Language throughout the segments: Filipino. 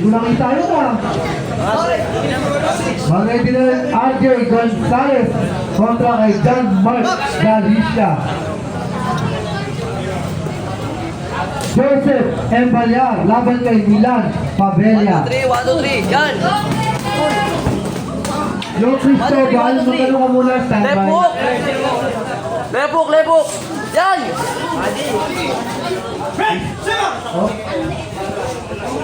Kulang tayo na. Mag-ready na rin RJ Gonzalez kontra kay John Mark Galicia. Joseph Embalyar laban kay Milan Pavella. 1, 2, 3, yan! Yo Cristobal, magkano ka muna standby? Lepok! Lepok, lepok! Yan! Oh.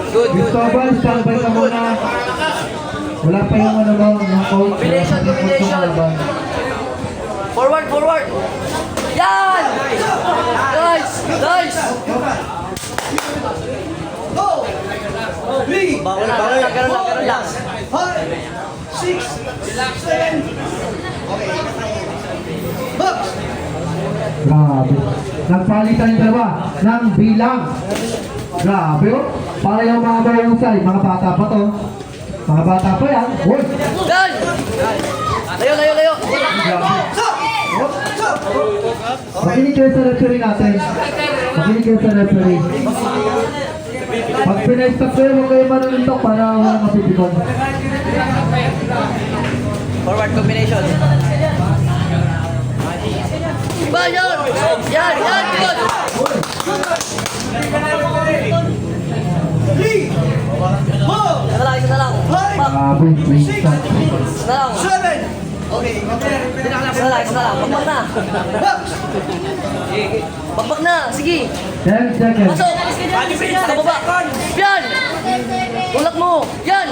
Good, good. Cristobal, standby ka muna. Wala pa yung ano mo, yung coach. Combination, combination. Forward, forward! Yan! Nice! Nice! Bawal lang, ganun lang, ganun lang. 6, 7, okay. Box! Grabe. Nagpalitan yung dalawa ng bilang. Grabe oh. Para yung mga mahusay. Mga bata pa to. Mga bata pa yan. Uy! Yan! Layo, layo, layo! Makinig kayo sa referee natin. Makinig kayo sa referee. Pag pinay-stop kayo, huwag kayo manununtok para walang mapipikon. Forward combination. Ba, yan! Yan, yan! Good! Isa na lang, isa na lang. Back. Grabe. Isa na lang. 7, okay. Isa na lang, isa na lang. Bakbak na. Bakbak na, sige. 10 seconds. Pasok! Sa baba. Yan! Tulak mo! Yan!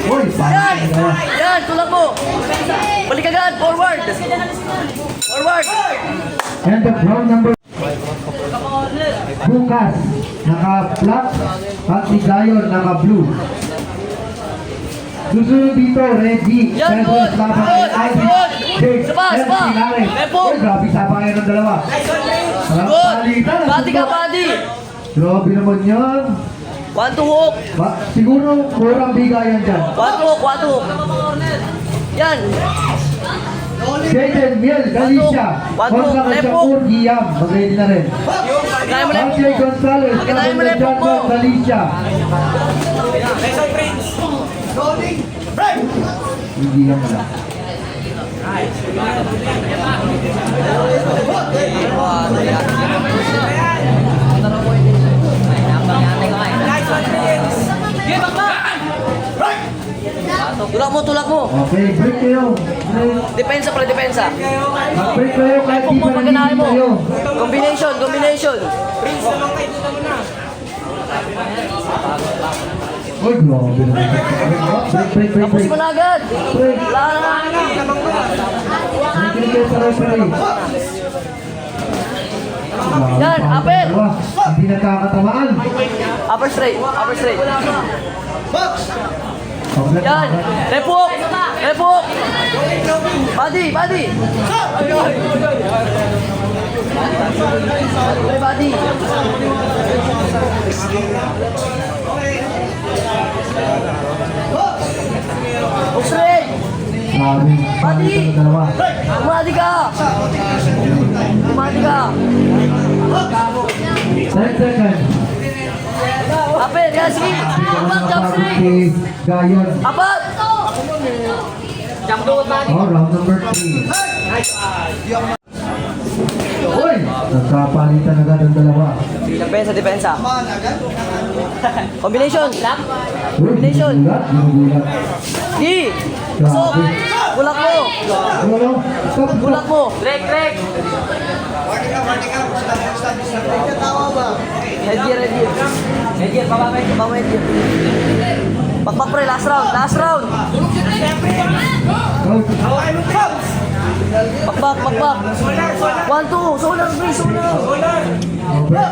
Uy! Yan! Parang Yan! Tulak mo! Balik agad! Forward! Forward! and the round number Bukas naka-black at si Gayon naka-blue. Susunod dito, Reggie, Yan, Pedro good! Slava, Good! Ivy, Good! Jake, Sapa, and sapa! Sinales. Lepo! Uy, grabe sabayan ng dalawa. Good! Palitan, Body ka, suntok. body! Grabe naman yan. 1 to hook! Siguro murang bigayan dyan. 1 to hook! 1 to hook! Yan! Jaden Miel, Galicia. Watu, Kontra kay Lepo. Shakur Guillam. Mag-ready na rin. Pagkain mo lang! RJ Gonzalez, Pagkain mo kontra lang John po. Mark Galicia. Rolling, break! Guillam na. Tulak mo, tulak mo! Okay, break kayo. Break. Depensa pala, depensa! Mag-break kayo kahit di Pagpok pa mo, pagkanahin nagiging mo! kayo. Combination, combination! Uy, grabe naman. Break, break, break, Tapusin break. mo na agad! Break. Wala na! Nakikinig kayo sa referee. Grabe, Yan, parang apel. dalawa. Hindi nakakatamaan. Upper straight, upper straight! Box! Pag- Yan! Repok! Repok! Body! Body! Body! Straight! Grabe, palitan ng dalawa. Umadi ka! Umadi ka! 10 seconds. Apel! Yan, sige! Apat! Jump Nakapagod straight! si Gayon. Apat! Oh, round number 3. Uy! Nagkapalitan agad ang dalawa. Depensa, depensa. Man, agad. Combination! Uy, Combination! ginugulat, ginugulat. Gi! Pasok! Bulak mo! Ano? Stop, Bulak stop. mo! Trek, trek! Warning ka, warning ka. Tawa ba? Headgear, headgear. Headgear, baba mo headgear, baba mo headgear. Bakbak pre, last round, last round. Coach. Bakbak, bakbak. 1, 2, solar pre, solar. Over.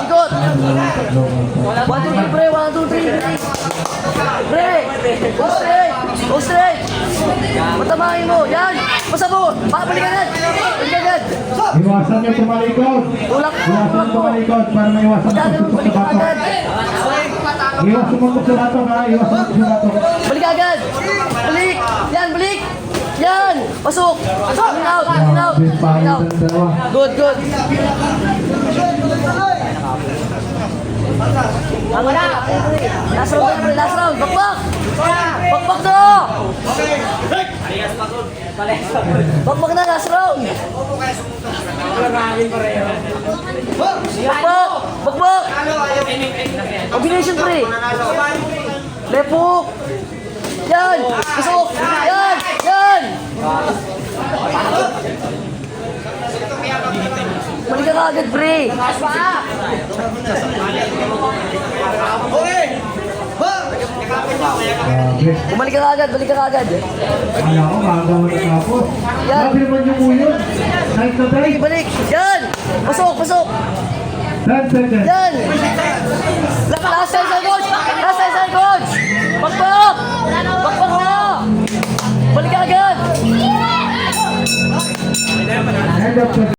Ikot. 1, 2, 3 pre, 1, 2, 3. Pre, go straight, go straight. Matamahin mo, yan. Basta mo, balik agad, balik agad. Iwasan niyo tumalikod. Tulak mo, Iwasan tulak mo. tumalikod para maiwasan Yan, ang balik sa bato. agad. Iwas sumukot sa bato ha. Iwas sumukot sa bato. Balik agad. Balik, yan, balik. Yan, pasok. In out, in out, Grabe, in palitan out. ng dalawa. Good, good. Wala. Last round na, pre. Last round. Bakbak! Bakbak na! Bakbak na, last round. Bakbak! Bakbak! Combination, pre. Lepok! Yan! Pasok! Yan! Yan! Balik ka agad, pre! Okay! Grabe. Bumalik ka agad, balik ka agad. Kaya ko, magagawa na tapos. Yan. Grabe naman yung uyon. Nice na Balik, tayo. balik! Yan! Pasok, pasok! 10 seconds. Yan! Last 10 seconds! Last 10 seconds! Bakbak! Bakbak na! Balik ka agad! End of the